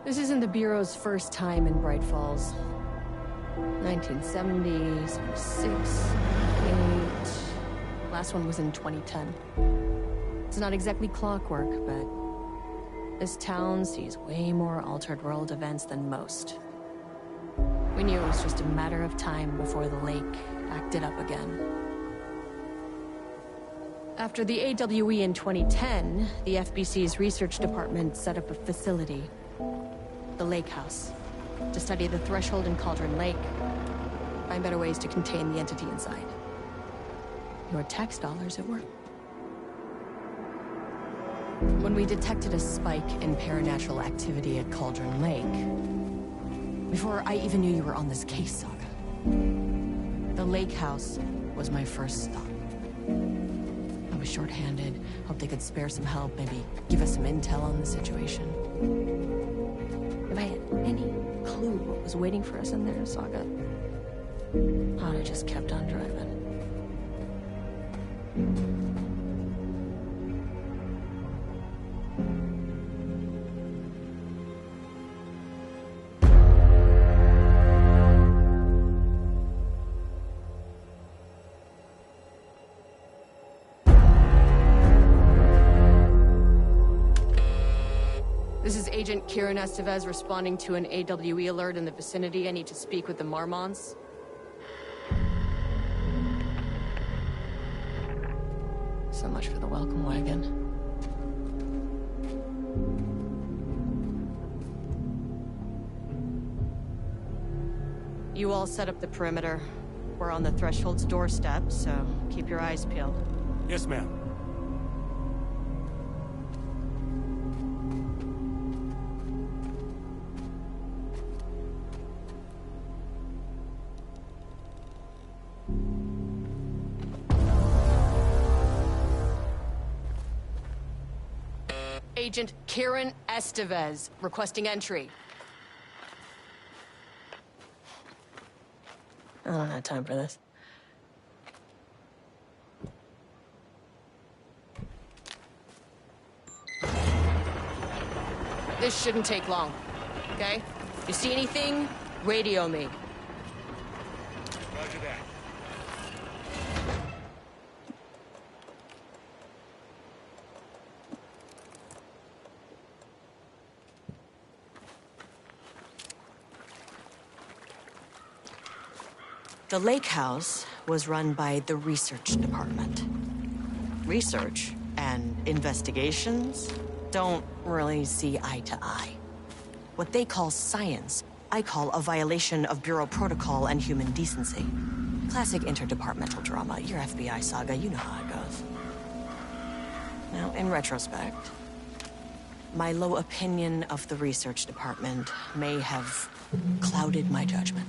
This isn't the Bureau's first time in Bright Falls. 1970, 76, 8... Last one was in 2010. It's not exactly clockwork, but this town sees way more altered world events than most. We knew it was just a matter of time before the lake acted up again. After the AWE in 2010, the FBC's research department set up a facility, the Lake House, to study the Threshold and Cauldron Lake, find better ways to contain the entity inside. Your tax dollars at work. When we detected a spike in paranatural activity at Cauldron Lake, before I even knew you were on this case, Saga, the Lake House was my first stop. I was short-handed, hoped they could spare some help, maybe give us some intel on the situation. If I had any clue what was waiting for us in there, Saga, I'd have just kept on driving. This is Agent Kieran Estevez responding to an AWE alert in the vicinity. I need to speak with the Marmons. So much for the welcome wagon. You all set up the perimeter. We're on the Threshold's doorstep, so keep your eyes peeled. Yes, ma'am. Agent Kieran Estevez, requesting entry. I don't have time for this. This shouldn't take long, okay? You see anything, radio me. Roger that. The Lake House was run by the research department. Research and investigations don't really see eye to eye. What they call science, I call a violation of Bureau protocol and human decency. Classic interdepartmental drama. Your FBI saga, you know how it goes. Now, in retrospect, my low opinion of the research department may have clouded my judgment.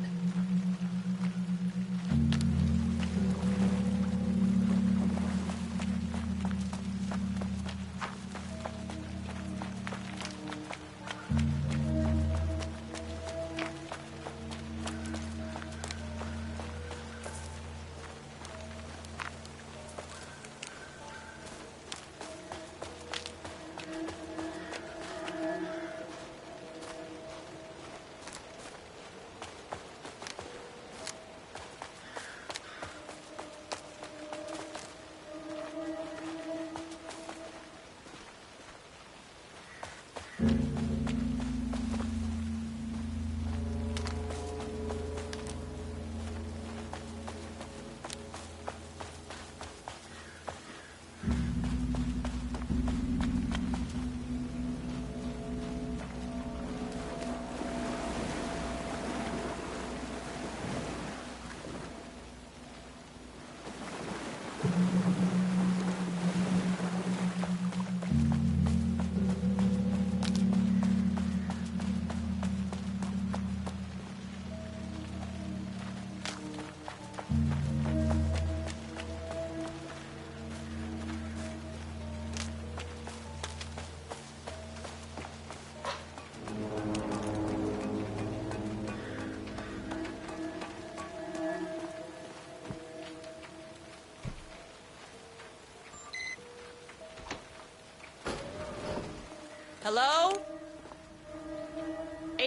Hello?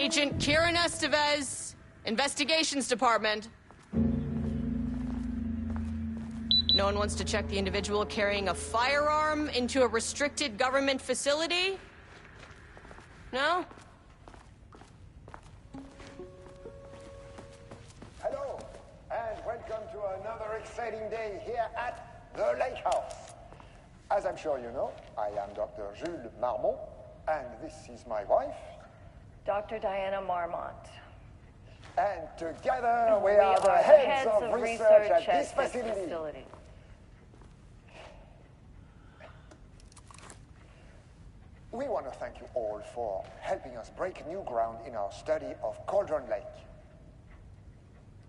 Agent Kieran Estevez, Investigations Department. No one wants to check the individual carrying a firearm into a restricted government facility? No? Hello, and welcome to another exciting day here at the Lake House. As I'm sure you know, I am Dr. Jules Marmont, and this is my wife, Dr. Diana Marmont. And together we are the heads of research at this facility. We want to thank you all for helping us break new ground in our study of Cauldron Lake.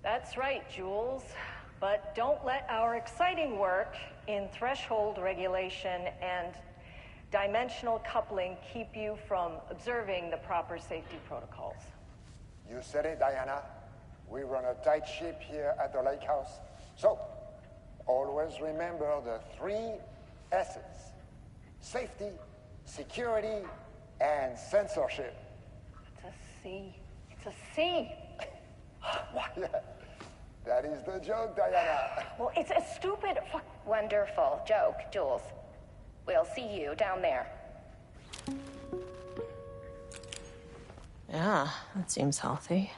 That's right, Jules. But don't let our exciting work in threshold regulation and dimensional coupling keep you from observing the proper safety protocols. You said it, Diana. We run a tight ship here at the Lake House. So, always remember the 3 S's. Safety, security, and censorship. It's a C. It's a C. What? Yeah, that is the joke, Diana. Well, it's a stupid fuck. Wonderful joke, Jules. We'll see you down there. Yeah, that seems healthy.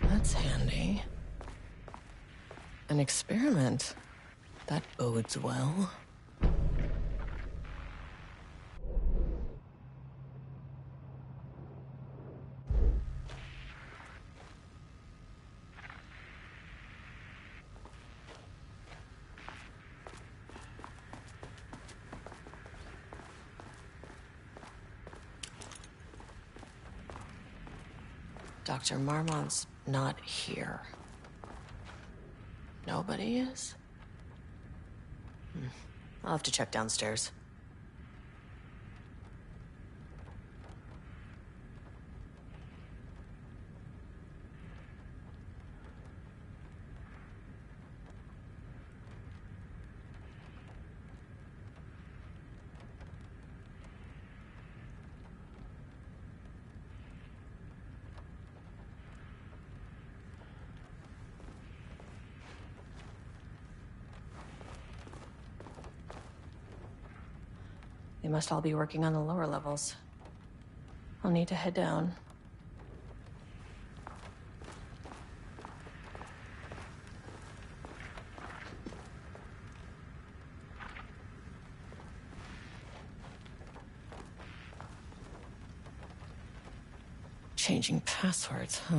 That's handy. An experiment. That bodes well. Dr. Marmont's not here. Nobody is? I'll have to check downstairs. They must all be working on the lower levels. I'll need to head down. Changing passwords, huh?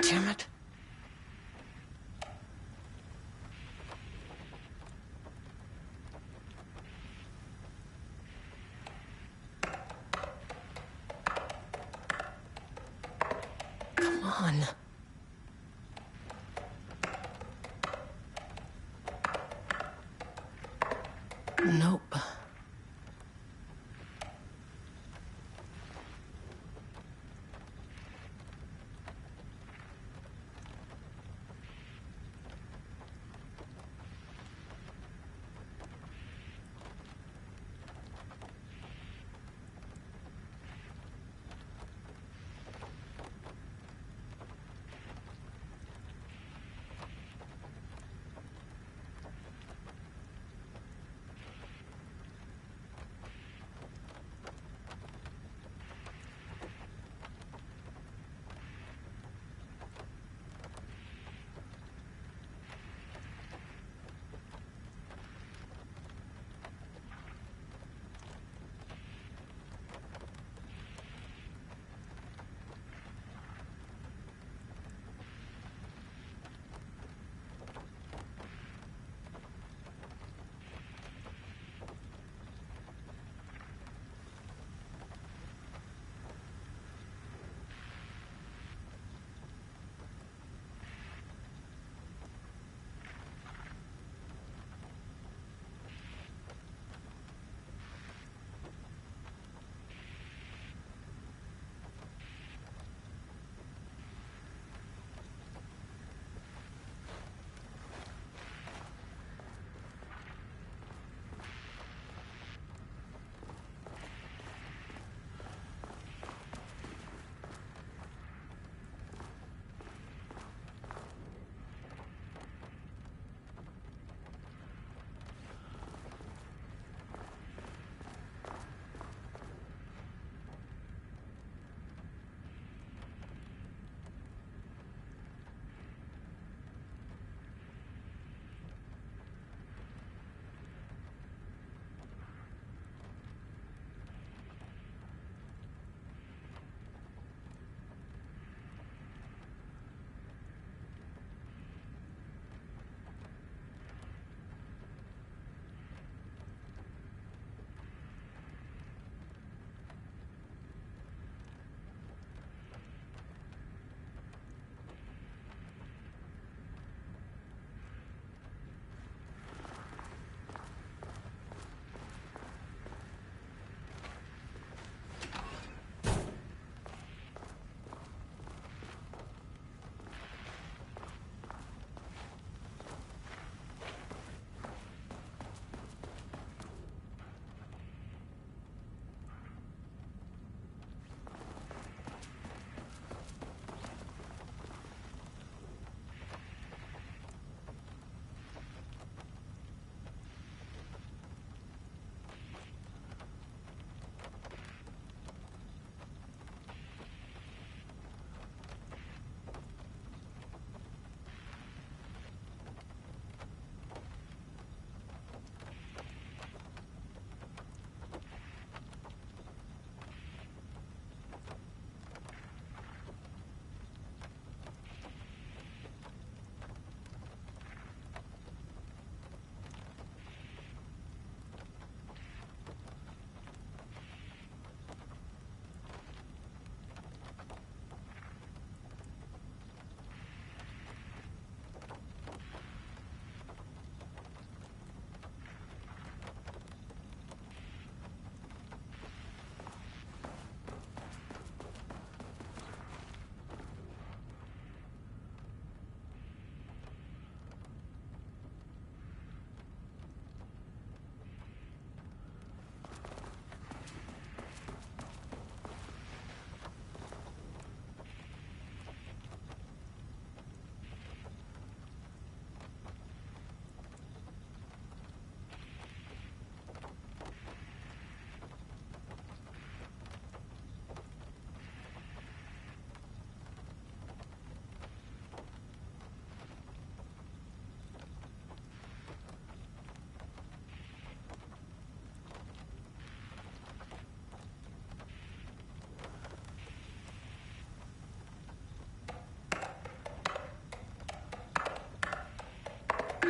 damn it. Come on. Nope.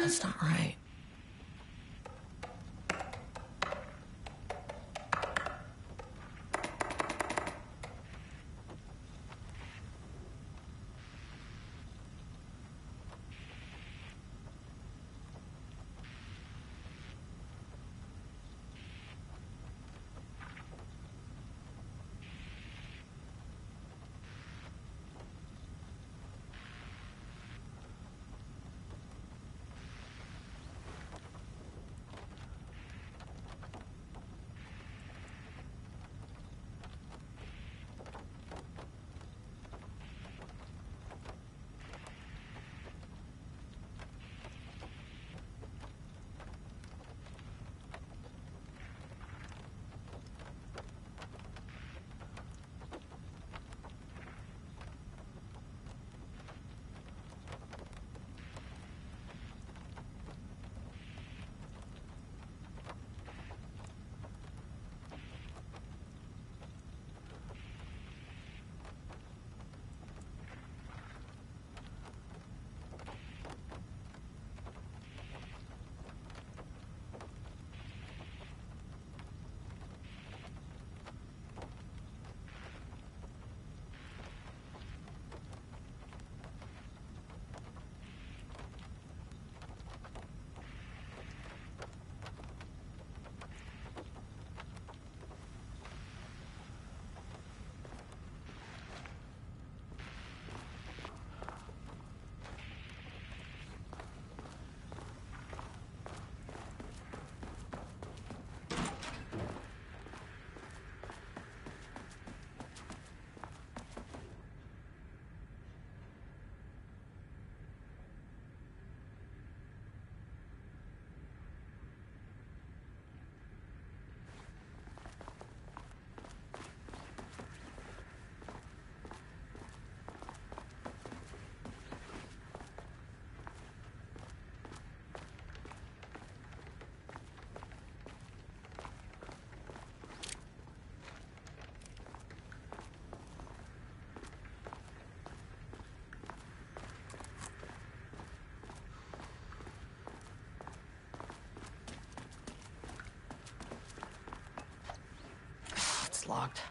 That's not right. It's locked.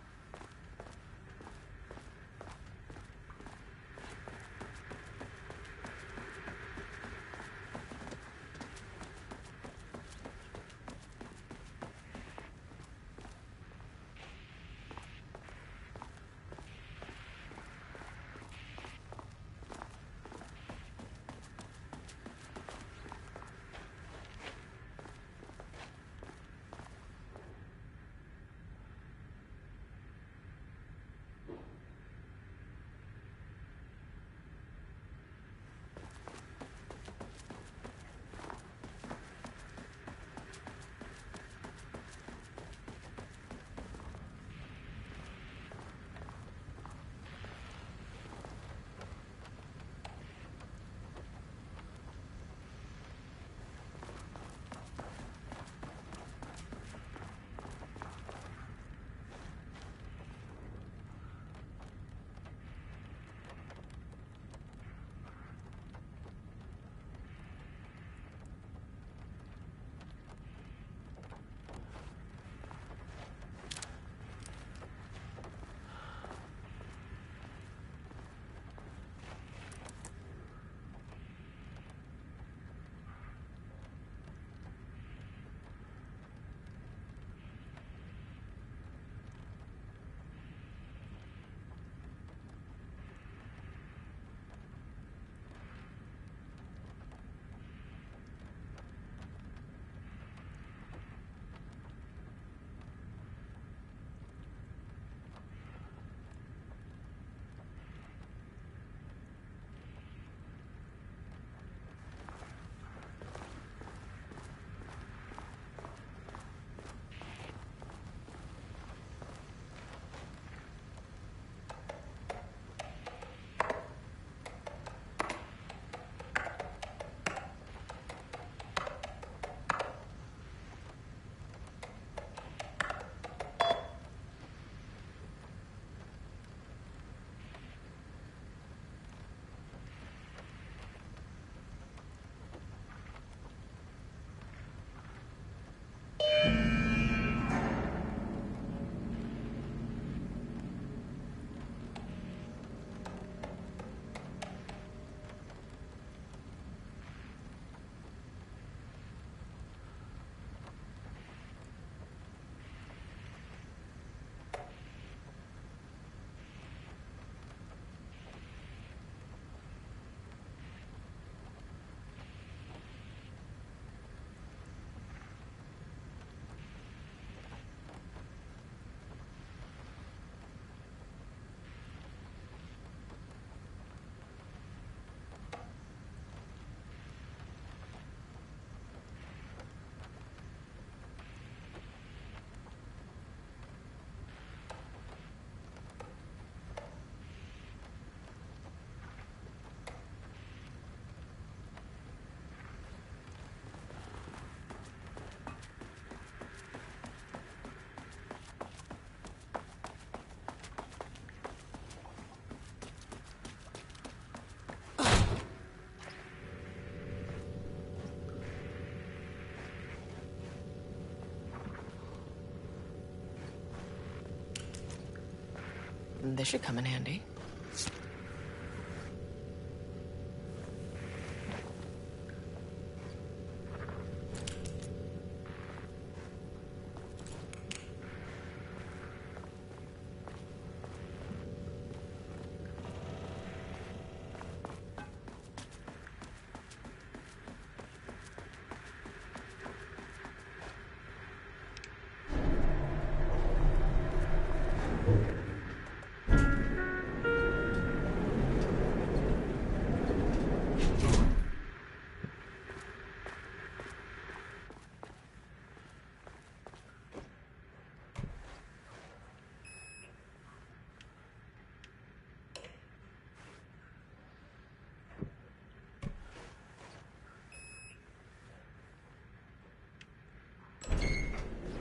This should come in handy.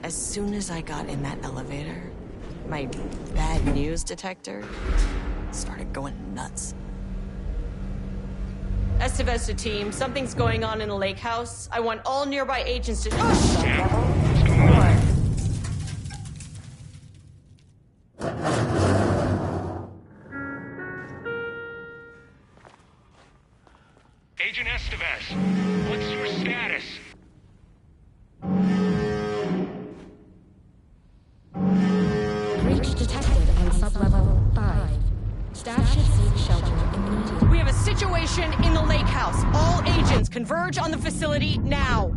As soon as I got in that elevator, my bad news detector started going nuts. Estevez to team, something's going on in the lake house. I want all nearby agents to... Oh, shit! What's going on? Agent Estevez, what's your status? Breach detected on sublevel 5. Staff should seek shelter immediately. We have a situation in the lake house. All agents converge on the facility now.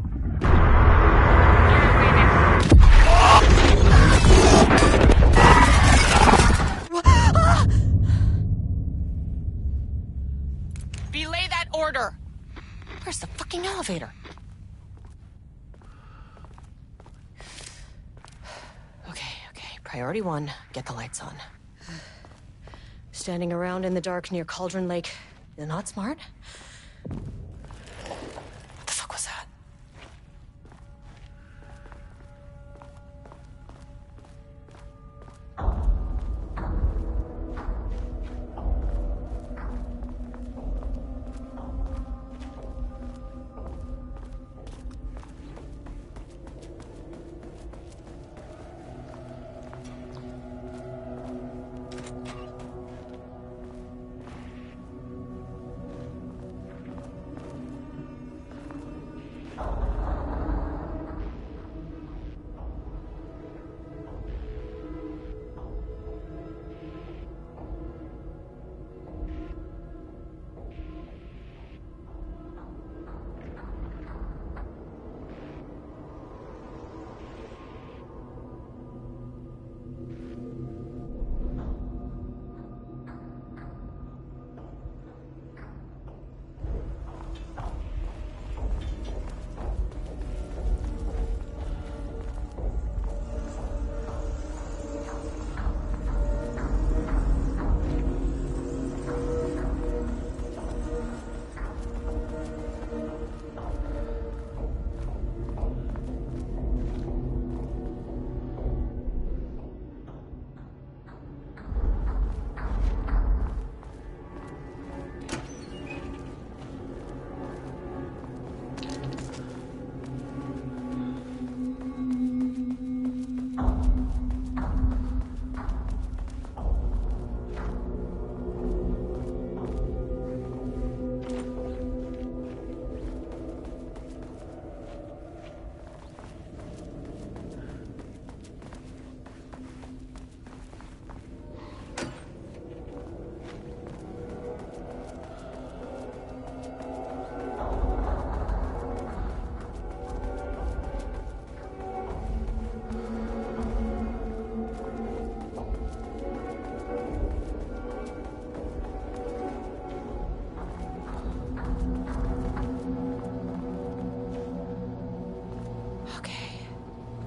Belay that order. Where's the fucking elevator? Okay. Priority 1, get the lights on. Standing around in the dark near Cauldron Lake is not smart. What the fuck was that?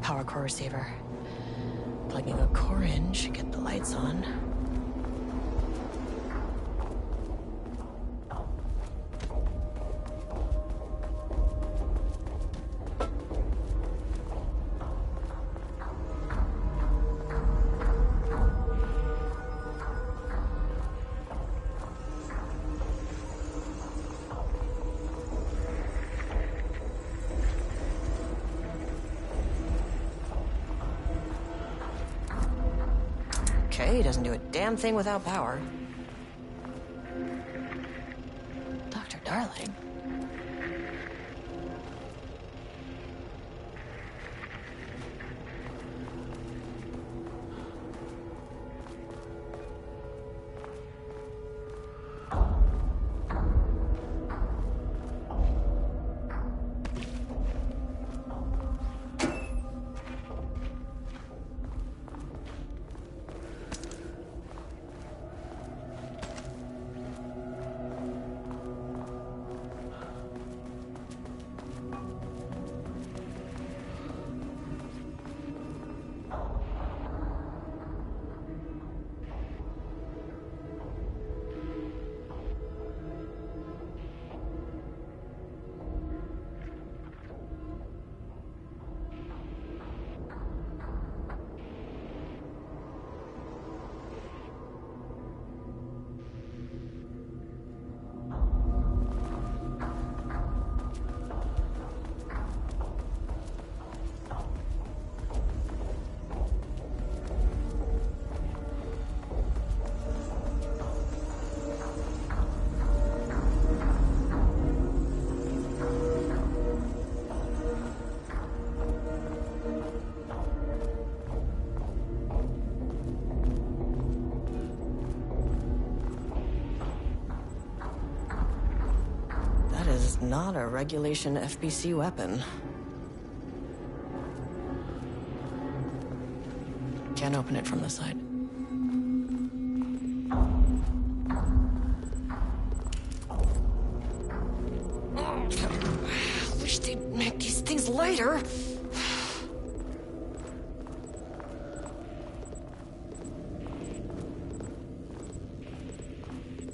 Power core receiver. Plugging a core in should get the lights on. Okay. PSA doesn't do a damn thing without power. Dr. Darling? Not a regulation FBC weapon. Can't open it from the side. Wish they'd make these things lighter.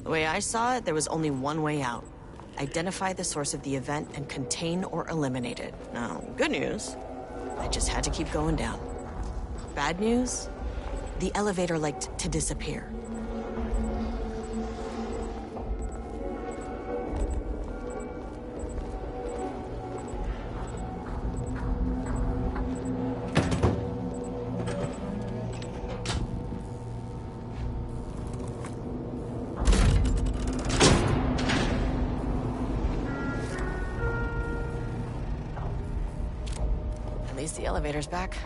The way I saw it, there was only one way out. Identify the source of the event and contain or eliminate it. Now, good news, I just had to keep going down. Bad news, the elevator liked to disappear. At least the elevator's back.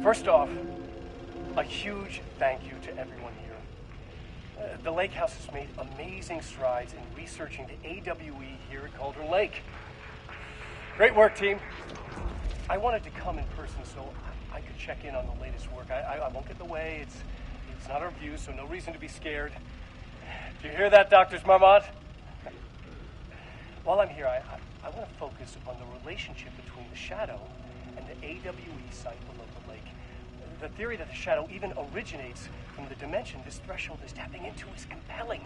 First off, a huge thank you to everyone here. The Lake House has made amazing strides in researching the AWE here at Cauldron Lake. Great work, team. I wanted to come in person so I could check in on the latest work. I won't get in the way. It's not our view, so no reason to be scared. Do you hear that, Dr. Marmont? While I'm here, I want to focus on the relationship between the Shadow and the AWE site below the lake. The theory that the Shadow even originates from the dimension this threshold is tapping into is compelling.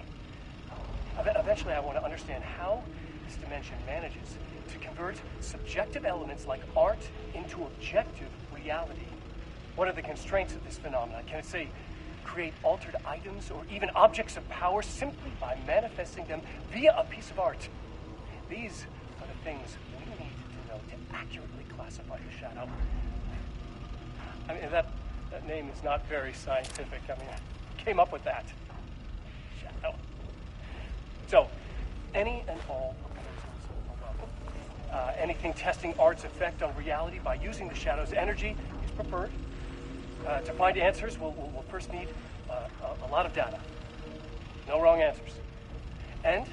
Eventually, I want to understand how this dimension manages to convert subjective elements like art into objective reality. What are the constraints of this phenomenon? Can it, say, create altered items or even objects of power simply by manifesting them via a piece of art? These are the things we need to know to accurately classify the Shadow. I mean, that name is not very scientific. I mean, I came up with that. Shadow. So, any and all proposals are welcome. Anything testing art's effect on reality by using the Shadow's energy is preferred. To find answers, we'll first need a lot of data. No wrong answers. And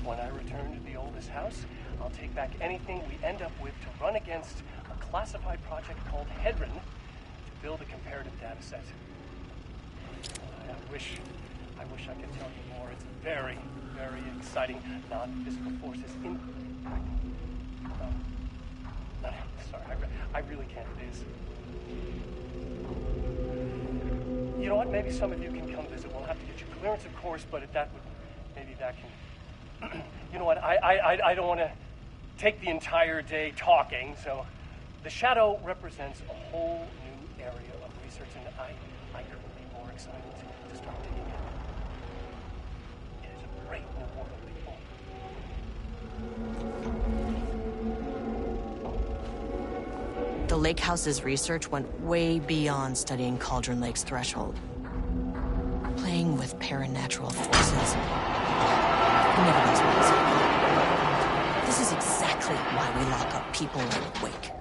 when I return to the oldest house, I'll take back anything we end up with to run against a classified project called Hedron to build a comparative data set. I wish I could tell you more. It's very, very exciting non-physical forces impact. Sorry, I really can't do this. You know what? Maybe some of you can come visit. We'll have to get you clearance, of course, but maybe that can. You know what? I don't want to take the entire day talking. So, the Shadow represents a whole new area of research, and I couldn't be more excited to start digging in. It is a great new world, people. The Lake House's research went way beyond studying Cauldron Lake's threshold. Playing with paranatural forces. Who never knows what is happening. This is exactly why we lock up people like Wake.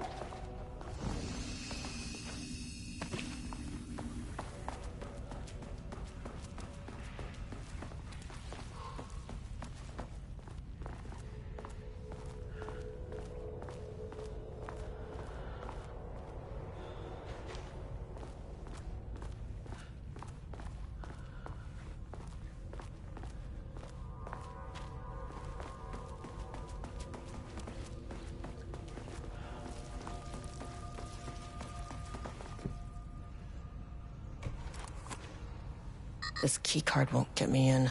This keycard won't get me in.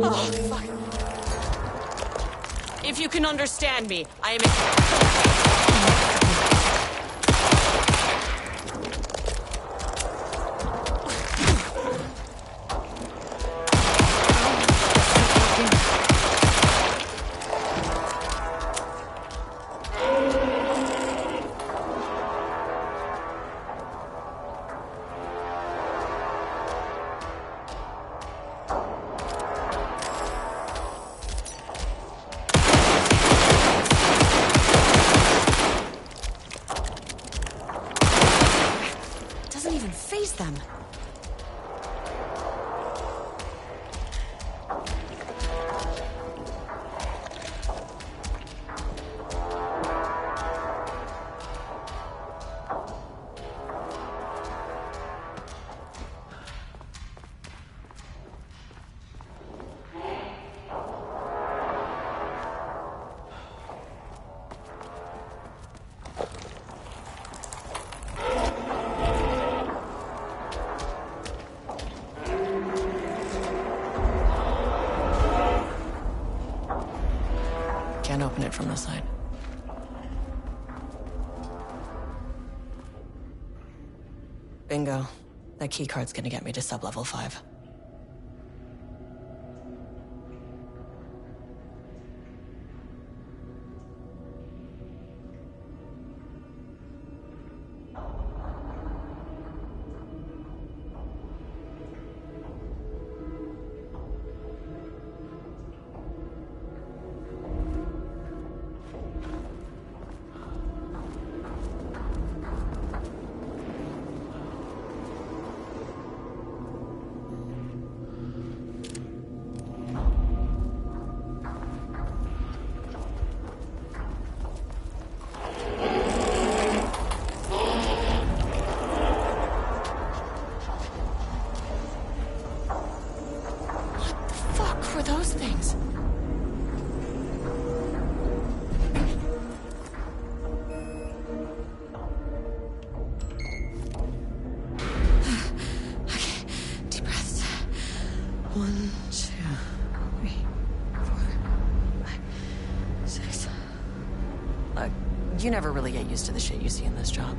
Oh, fuck. If you can understand me, I am... Doesn't even face them. Can't open it from the side. Bingo. That keycard's gonna get me to sub-level 5. What were those things? Okay, deep breaths. 1, 2, 3, 4, 5, 6. You never really get used to the shit you see in this job.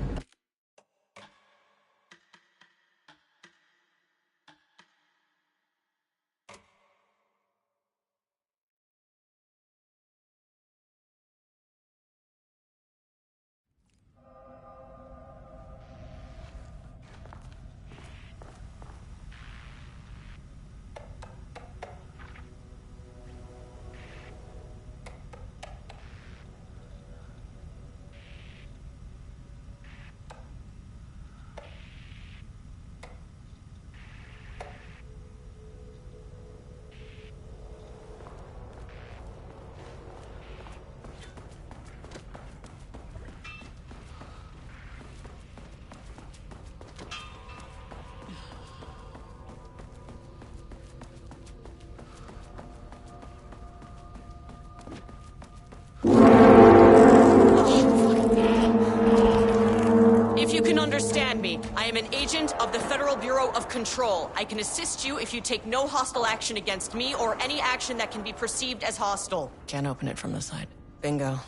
an agent of the Federal Bureau of Control. I can assist you if you take no hostile action against me or any action that can be perceived as hostile. Can't open it from the side. Bingo.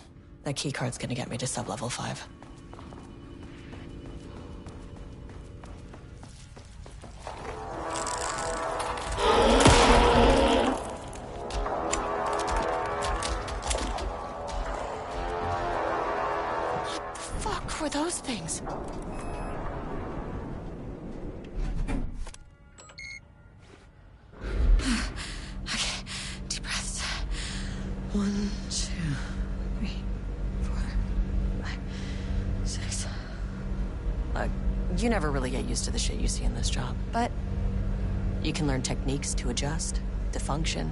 That keycard's gonna get me to sub-level 5. What the fuck were those things? Okay, deep breaths. 1, 2, 3, 4, 5, 6. Look, you never really get used to the shit you see in this job, but you can learn techniques to adjust, to function.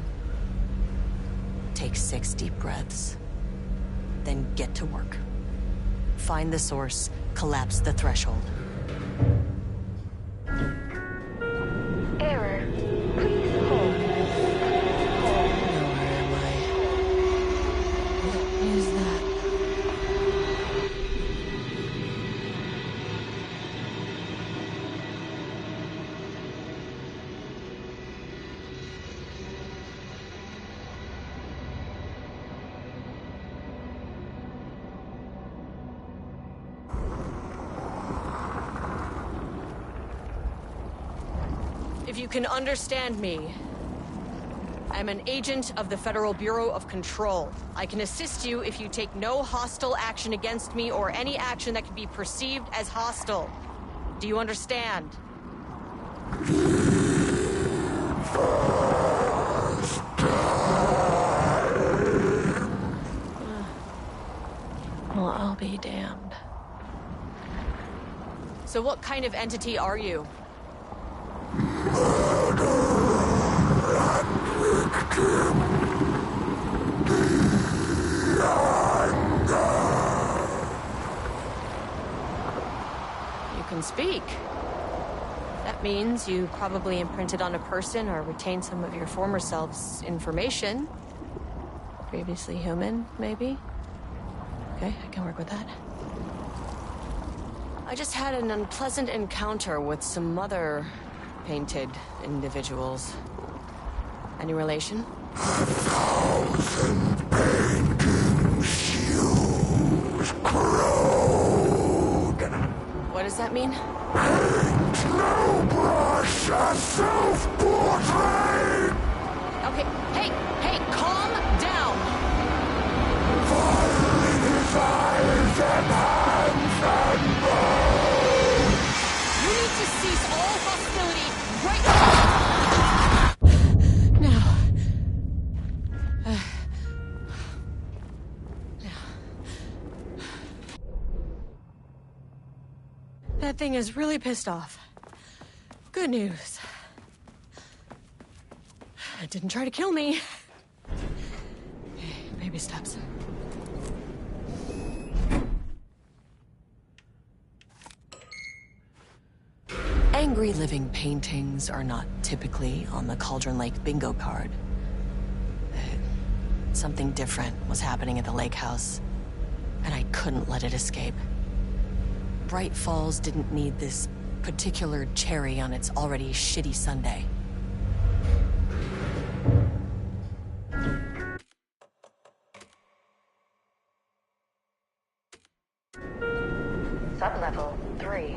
Take 6 deep breaths, then get to work. Find the source, collapse the threshold. Error. Please hold. Where am I? What is that? If you can understand me, I'm an agent of the Federal Bureau of Control. I can assist you if you take no hostile action against me or any action that can be perceived as hostile. Do you understand? Well, I'll be damned. So what kind of entity are you? You can speak. That means you probably imprinted on a person or retained some of your former self's information. Previously human, maybe? Okay, I can work with that. I just had an unpleasant encounter with some other painted individuals. Any relation? 1,000 painting shoes corrode. What does that mean? Paint no brush a self-portrait. Okay, hey, calm down! Filing his eyes and hands and bones. You need to cease all hostility right now! That thing is really pissed off. Good news. It didn't try to kill me. Baby steps. Angry living paintings are not typically on the Cauldron Lake bingo card. Something different was happening at the lake house, and I couldn't let it escape. Bright Falls didn't need this particular cherry on its already shitty sundae. Sublevel 3.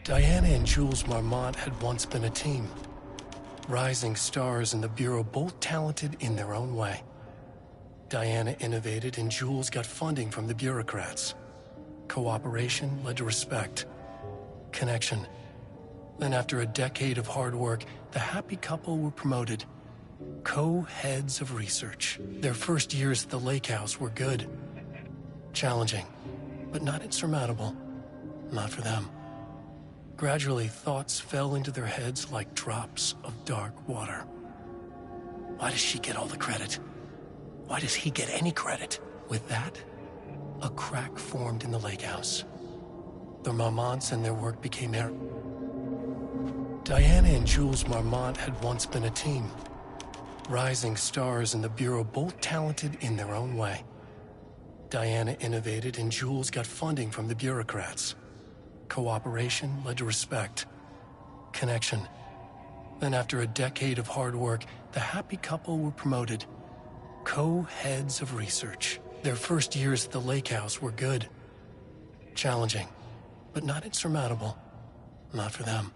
Diana and Jules Marmont had once been a team. Rising stars in the Bureau, both talented in their own way. Diana innovated and Jules got funding from the bureaucrats. Cooperation led to respect. Connection. Then after a decade of hard work, the happy couple were promoted. Co-heads of research. Their first years at the lake house were good. Challenging, but not insurmountable. Not for them. Gradually, thoughts fell into their heads like drops of dark water. Why does she get all the credit? Why does he get any credit? With that, a crack formed in the lake house. The Marmonts and their work became Diana and Jules Marmont had once been a team. Rising stars in the Bureau, both talented in their own way. Diana innovated and Jules got funding from the bureaucrats. Cooperation led to respect. Connection. Then after a decade of hard work, the happy couple were promoted. Co-heads of research. Their first years at the lake house were good. Challenging, but not insurmountable. Not for them.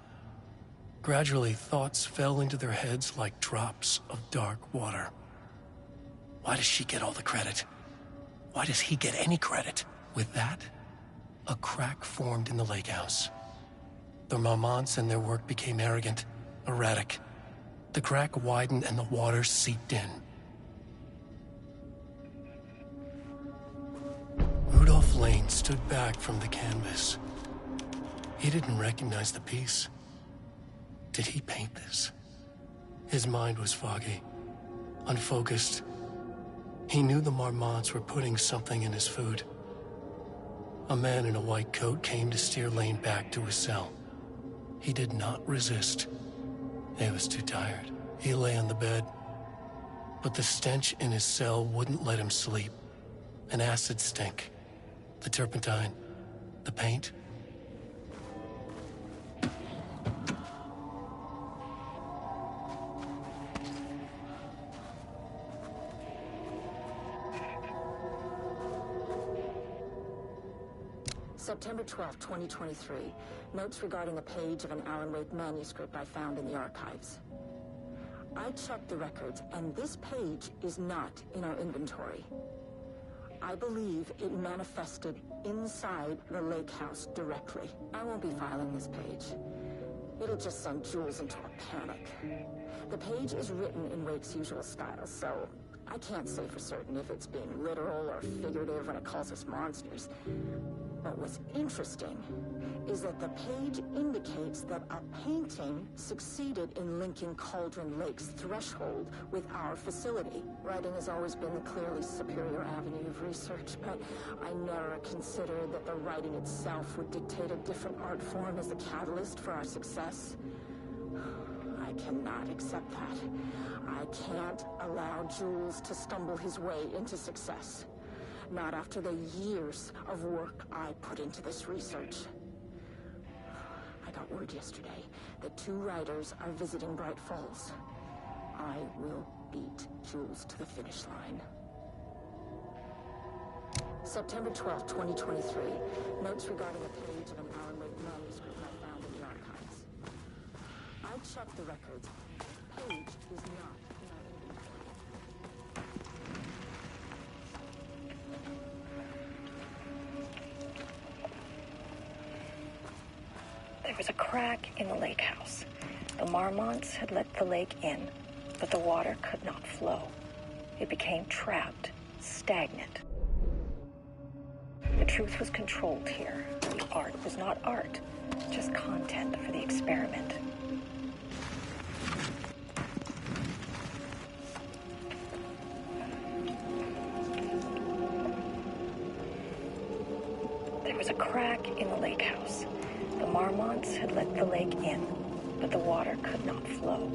Gradually, thoughts fell into their heads like drops of dark water. Why does she get all the credit? Why does he get any credit? With that, a crack formed in the lake house. The Marmonts and their work became arrogant, erratic. The crack widened and the water seeped in. Rudolph Lane stood back from the canvas. He didn't recognize the piece. Did he paint this? His mind was foggy, unfocused. He knew the Marmonts were putting something in his food. A man in a white coat came to steer Lane back to his cell. He did not resist. He was too tired. He lay on the bed, but the stench in his cell wouldn't let him sleep. An acid stink. The turpentine. The paint. September 12, 2023. Notes regarding a page of an Alan Wake manuscript I found in the archives. I checked the records, and this page is not in our inventory. I believe it manifested inside the lake house directly. I won't be filing this page. It'll just send Jules into a panic. The page is written in Wake's usual style, so I can't say for certain if it's being literal or figurative when it calls us monsters. But what's interesting is that the page indicates that a painting succeeded in linking Cauldron Lake's threshold with our facility. Writing has always been the clearly superior avenue of research, but I never considered that the writing itself would dictate a different art form as the catalyst for our success. I cannot accept that. I can't allow Jules to stumble his way into success. Not after the years of work I put into this research. I got word yesterday that 2 writers are visiting Bright Falls. I will beat Jules to the finish line. September 12, 2023. Notes regarding a page of an Alan Wake manuscript I found in the archives. I checked the records. The page is not. There was a crack in the lake house. The Marmonts had let the lake in, but the water could not flow. It became trapped, stagnant. The truth was controlled here. The art was not art, just content for the experiment. There was a crack in the lake house. The Marmonts had let the lake in, but the water could not flow.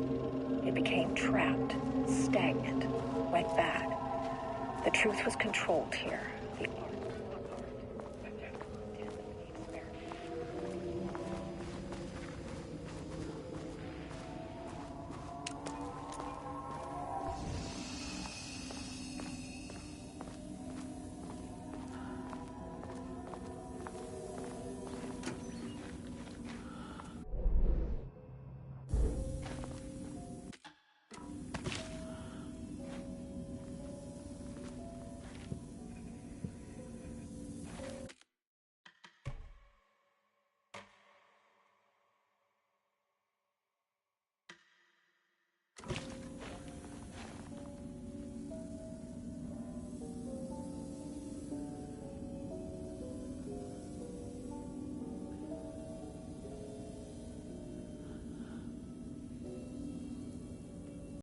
It became trapped, stagnant, went bad. The truth was controlled here.